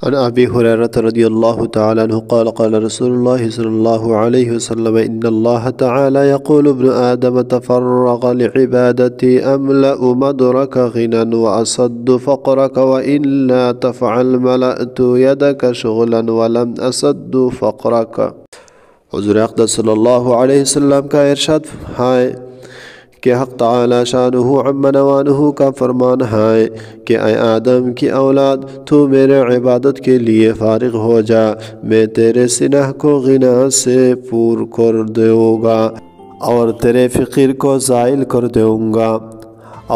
عن أبي هريرة رضي الله تعالى عنه قال قال رسول الله صلى الله عليه وسلم إن الله تعالى يقول ابن آدم تفرغ لعبادتي أملأ مدرك غنى وأسد فقرك وإلا تفعل ملأت يدك شغلا ولم أسد فقرك। حضور اقدس صلی اللہ علیہ وسلم کا ارشاد ہے کہ حق تعالی شانہ عم نوانہ کا فرمان ہے کہ اے آدم کی اولاد تو میرے عبادت کے لیے فارغ ہو جا، میں تیرے سینہ کو غنا سے پور کر دوں گا اور تیرے فقر کو زائل کر دوں گا،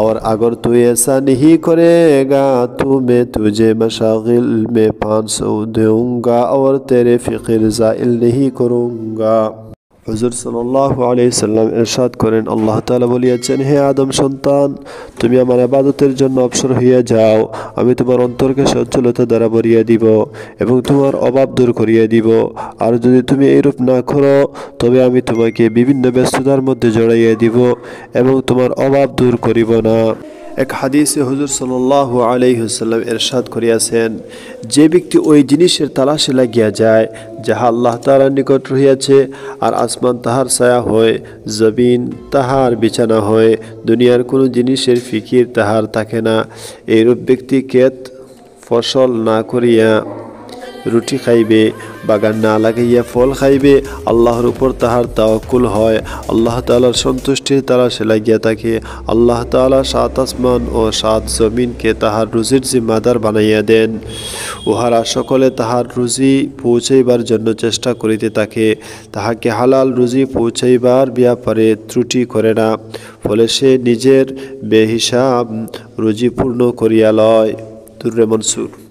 اور اگر تو ایسا نہیں کرے گا تو میں تجھے مشاغل میں 500 دوں گا اور تیرے فقر زائل نہیں کروں گا۔ হুজুর সাল্লাল্লাহু আলাইহি সাল্লাম ইরশাদ করেন, আল্লাহ তাআলা বলিয়াছেন, হে আদম সন্তান, তুমি আমার ইবাদতের জন্য অবসর হইয়া যাও, আমি তোমার অন্তরকে সচ্ছলতা দ্বারা ভরিয়া দিব এবং তোমার অভাব দূর করিয়া দিব। আর যদি তুমি এইরূপ না করো তবে আমি তোমাকে বিভিন্ন ব্যস্ততার মধ্যে জড়াইয়া দিব এবং তোমার অভাব দূর করিব না। এক হাদিসে হুজুর সাল্লাল্লাহু আলাইহি ওয়াসাল্লাম ইরশাদ করিয়াছেন, যে ব্যক্তি ওই জিনিসের তালাশে লাগিয়া যায় যাহা আল্লাহ তাআলার নিকট রহিয়াছে, আর আসমান তাহার ছায়া হয়, জমিন তাহার বিছানা হয়, দুনিয়ার কোনো জিনিসের ফিকির তাহার থাকে না, এইরূপ ব্যক্তি ক্ষেত ফসল না করিয়া রুটি খাইবে, বাগান না লাগাইয়া ফল খাইবে, আল্লাহর উপর তাহার তাওয়াক্কুল হয়, আল্লাহ তাআলার সন্তুষ্টির তালাশে লাগিয়া থাকে, আল্লাহ তাআলা 7 আসমান ও 7 জমিনকে তাহার রুজির জিম্মাদার বানাইয়া দেন। উহারা সকলে তাহার রুজি পৌঁছাইবার জন্য চেষ্টা করিতে থাকে, তাহাকে হালাল রুজি পৌঁছাইবার ব্যাপারে ত্রুটি করে না, ফলে সে নিজের বেহিসাব রুজি পূর্ণ করিয়া লয়। দুররে মনসুর।